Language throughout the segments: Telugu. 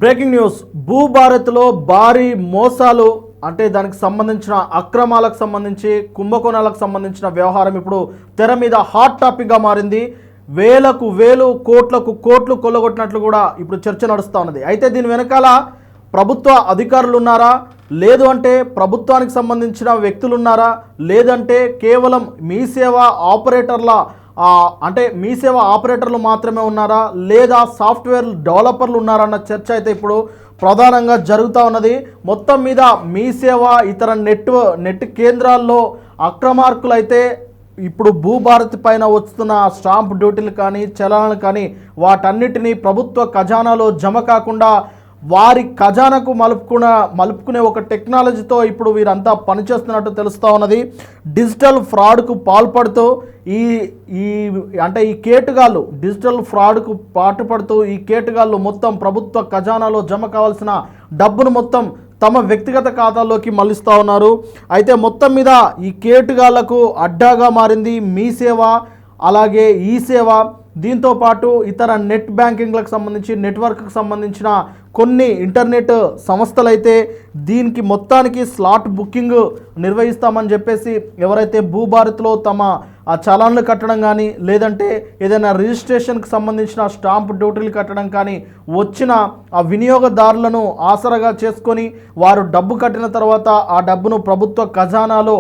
బ్రేకింగ్ న్యూస్ భూభారత్లో భారీ మోసాలు అంటే దానికి సంబంధించిన అక్రమాలకు సంబంధించి కుంభకోణాలకు సంబంధించిన వ్యవహారం ఇప్పుడు తెర మీద హాట్ టాపిక్గా మారింది. వేలకు వేలు కోట్లకు కోట్లు కొల్లగొట్టినట్లు కూడా ఇప్పుడు చర్చ నడుస్తూ ఉన్నది. అయితే దీని వెనకాల ప్రభుత్వ అధికారులు ఉన్నారా, లేదు అంటే ప్రభుత్వానికి సంబంధించిన వ్యక్తులు ఉన్నారా, లేదంటే కేవలం మీ సేవ ఆపరేటర్ల అంటే మీ సేవ ఆపరేటర్లు మాత్రమే ఉన్నారా, లేదా సాఫ్ట్వేర్ డెవలపర్లు ఉన్నారన్న చర్చ అయితే ఇప్పుడు ప్రధానంగా జరుగుతూ ఉన్నది. మొత్తం మీద మీ సేవ ఇతర నెట్ కేంద్రాల్లో అక్రమార్కులు అయితే ఇప్పుడు భూభారతి పైన వస్తున్న స్టాంప్ డ్యూటీలు కానీ చలానాలు కానీ వాటన్నిటినీ ప్రభుత్వ ఖజానాలో జమ కాకుండా వారి ఖజానాకు మలుపుకునే ఒక టెక్నాలజీతో ఇప్పుడు వీరంతా పనిచేస్తున్నట్టు తెలుస్తూ ఉన్నది. డిజిటల్ ఫ్రాడ్కు పాల్పడుతూ ఈ కేటుగాళ్ళు డిజిటల్ ఫ్రాడ్కు పాటుపడుతూ ఈ కేటుగాళ్ళు మొత్తం ప్రభుత్వ ఖజానాలో జమ కావాల్సిన డబ్బును మొత్తం తమ వ్యక్తిగత ఖాతాల్లోకి మళ్లిస్తూ ఉన్నారు. అయితే మొత్తం మీద ఈ కేటుగాళ్లకు అడ్డాగా మారింది మీ సేవ, అలాగే ఈ సేవ. దీంతోపాటు ఇతర నెట్ బ్యాంకింగ్లకు సంబంధించి నెట్వర్క్కి సంబంధించిన కొన్ని ఇంటర్నెట్ సంస్థలైతే దీనికి మొత్తానికి స్లాట్ బుకింగ్ నిర్వహిస్తామని చెప్పేసి ఎవరైతే భూభారత్లో తమ చలాన్లు కట్టడం కానీ లేదంటే ఏదైనా రిజిస్ట్రేషన్కి సంబంధించిన స్టాంప్ డ్యూటీలు కట్టడం కానీ వచ్చిన ఆ వినియోగదారులను ఆసరాగా చేసుకొని వారు డబ్బు కట్టిన తర్వాత ఆ డబ్బును ప్రభుత్వ ఖజానాలో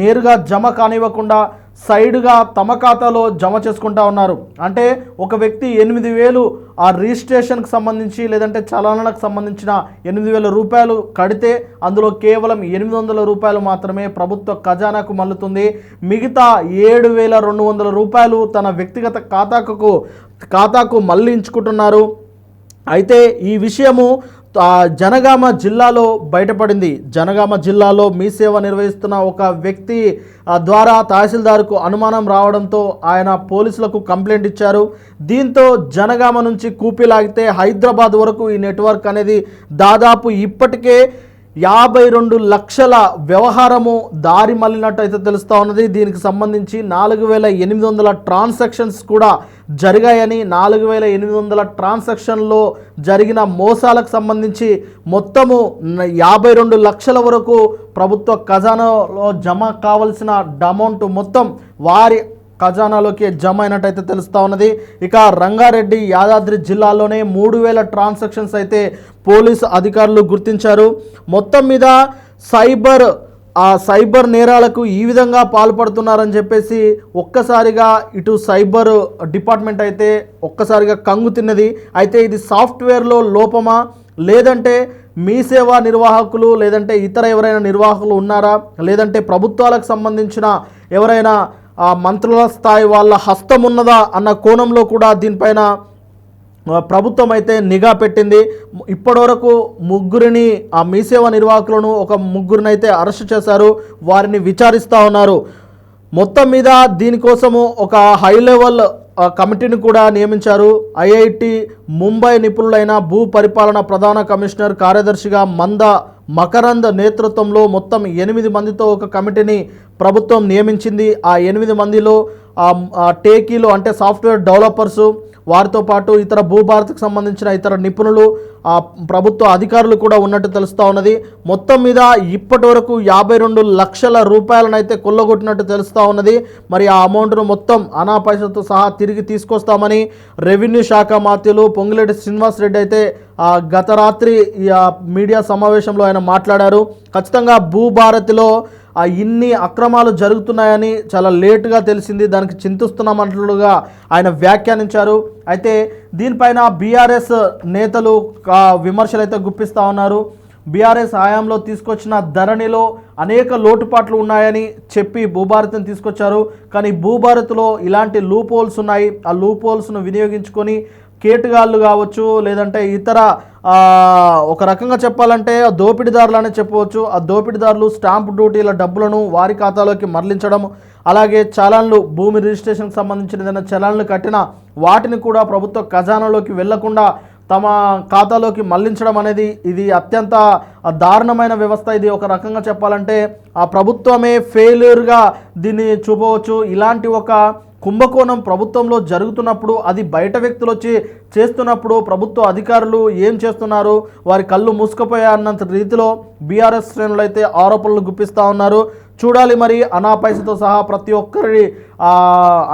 నేరుగా జమ కానివ్వకుండా సైడ్గా తమ ఖాతాలో జమ చేసుకుంటా ఉన్నారు. అంటే ఒక వ్యక్తి 8,000 ఆ రిజిస్ట్రేషన్కి సంబంధించి లేదంటే చలానాలకు సంబంధించిన 8,000 రూపాయలు కడితే అందులో కేవలం 800 రూపాయలు మాత్రమే ప్రభుత్వ ఖజానాకు మల్లుతుంది. మిగతా 7,200 రూపాయలు తన వ్యక్తిగత ఖాతాకు మళ్లించుకుంటున్నారు. అయితే ఈ విషయము జనగామ జిల్లాలో బయటపడింది. జనగామ జిల్లాలో మీ సేవ నిర్వహిస్తున్న ఒక వ్యక్తి ద్వారా తహసీల్దార్కు అనుమానం రావడంతో ఆయన పోలీసులకు కంప్లైంట్ ఇచ్చారు. దీంతో జనగామ నుంచి కూపిలాగితే హైదరాబాద్ వరకు ఈ నెట్వర్క్ అనేది దాదాపు ఇప్పటికే 52 లక్షల వ్యవహారము దారి మళ్ళినట్టు అయితే తెలుస్తూ ఉన్నది. దీనికి సంబంధించి 4,800 ట్రాన్సాక్షన్స్ కూడా జరిగాయని, 4,800 ట్రాన్సాక్షన్లో జరిగిన మోసాలకు సంబంధించి మొత్తము 52 లక్షల వరకు ప్రభుత్వ ఖజానాలో జమ కావాల్సిన అమౌంట్ మొత్తం వారి ఖజానాలోకి జమ అయినట్టయితే తెలుస్తూ ఉన్నది. ఇక రంగారెడ్డి యాదాద్రి జిల్లాలోనే 3,000 ట్రాన్సాక్షన్స్ అయితే పోలీసు అధికారులు గుర్తించారు. మొత్తం మీద సైబర్ నేరాలకు ఈ విధంగా పాల్పడుతున్నారని చెప్పేసి ఒక్కసారిగా ఇటు సైబర్ డిపార్ట్మెంట్ అయితే ఒక్కసారిగా కంగు తిన్నది. అయితే ఇది సాఫ్ట్వేర్లో లోపమా, లేదంటే మీ సేవా నిర్వాహకులు లేదంటే ఇతర ఎవరైనా నిర్వాహకులు ఉన్నారా, లేదంటే ప్రభుత్వాలకు సంబంధించిన ఎవరైనా మంత్రుల స్థాయి వాళ్ళ హస్తం ఉన్నదా అన్న కోణంలో కూడా దీనిపైన ప్రభుత్వం అయితే నిఘా పెట్టింది. ఇప్పటివరకు ముగ్గురిని ఆ మీ సేవ నిర్వాహకులను ఒక ముగ్గురిని అయితే అరెస్ట్ చేశారు, వారిని విచారిస్తూ ఉన్నారు. మొత్తం మీద దీనికోసము ఒక హై లెవెల్ కమిటీని కూడా నియమించారు. ఐఐటి ముంబై నిపుణులైన భూ పరిపాలన ప్రధాన కమిషనర్ కార్యదర్శిగా మంద మకరంద్ నేతృత్వంలో మొత్తం 8 మందితో ఒక కమిటీని ప్రభుత్వం నియమించింది. ఆ 8 మందిలో టేకీలు అంటే సాఫ్ట్వేర్ డెవలపర్సు, వారితో పాటు ఇతర భూభారత్కు సంబంధించిన ఇతర నిపుణులు, ప్రభుత్వ అధికారులు కూడా ఉన్నట్టు తెలుస్తూ ఉన్నది. మొత్తం మీద ఇప్పటి వరకు 52 లక్షల రూపాయలనైతే కొల్లగొట్టినట్టు తెలుస్తూ ఉన్నది. మరి ఆ అమౌంట్ను మొత్తం అనా పైసలతో సహా తిరిగి తీసుకొస్తామని రెవెన్యూ శాఖ మంత్రులు పొంగులేటి శ్రీనివాస్ రెడ్డి అయితే గత రాత్రి మీడియా సమావేశంలో ఆయన మాట్లాడారు. ఖచ్చితంగా భూభారతిలో ఇన్ని అక్రమాలు జరుగుతున్నాయని చాలా లేటుగా తెలిసింది, దానికి చింతిస్తున్నామన్నట్లుగా ఆయన వ్యాఖ్యానించారు. అయితే దీనిపైన బీఆర్ఎస్ నేతలు విమర్శలు అయితే గుప్పిస్తూ ఉన్నారు. బీఆర్ఎస్ హయాంలో తీసుకొచ్చిన ధరణిలో అనేక లోటుపాట్లు ఉన్నాయని చెప్పి భూభారతిని తీసుకొచ్చారు. కానీ భూభారత్లో ఇలాంటి లూప్ హోల్స్ ఉన్నాయి. ఆ లూప్ హోల్స్ను వినియోగించుకొని కేటుగాళ్ళు కావచ్చు లేదంటే ఇతర ఒక రకంగా చెప్పాలంటే దోపిడీదారులనే చెప్పవచ్చు. ఆ దోపిడీదారులు స్టాంప్ డ్యూటీల డబ్బులను వారి ఖాతాలోకి మరలించడం, అలాగే చలాన్లు భూమి రిజిస్ట్రేషన్కి సంబంధించిన ఏదైనా చలాన్లు కట్టిన వాటిని కూడా ప్రభుత్వ ఖజానాలోకి వెళ్లకుండా తమ ఖాతాలోకి మళ్లించడం అనేది ఇది అత్యంత దారుణమైన వ్యవస్థ. ఇది ఒక రకంగా చెప్పాలంటే ఆ ప్రభుత్వమే ఫెయిల్యూర్గా దీన్ని చూపవచ్చు. ఇలాంటి ఒక కుంభకోణం ప్రభుత్వంలో జరుగుతున్నప్పుడు, అది బయట వ్యక్తులు వచ్చి చేస్తున్నప్పుడు ప్రభుత్వ అధికారులు ఏం చేస్తున్నారు, వారి కళ్ళు మూసుకుపోయాయన్నంత రీతిలో బీఆర్ఎస్ శ్రేణులు అయితే ఆరోపణలు గుప్పిస్తూ ఉన్నారు. చూడాలి మరి అనా పైసతో సహా ప్రతి ఒక్కరి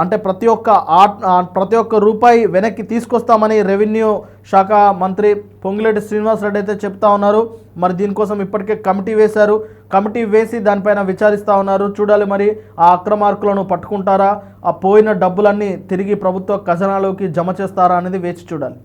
అంటే ప్రతి ఒక్క రూపాయి వెనక్కి తీసుకొస్తామని రెవెన్యూ శాఖ మంత్రి పొంగులేటి శ్రీనివాసరెడ్డి అయితే చెప్తా ఉన్నారు. మరి దీనికోసం ఇప్పటికే కమిటీ వేశారు. కమిటీ వేసి దానిపైన విచారిస్తూ ఉన్నారు. చూడాలి మరి ఆ అక్రమార్కులను పట్టుకుంటారా, ఆ పోయిన డబ్బులన్నీ తిరిగి ప్రభుత్వ ఖజానాలోకి జమ చేస్తారా అనేది వేచి చూడాలి.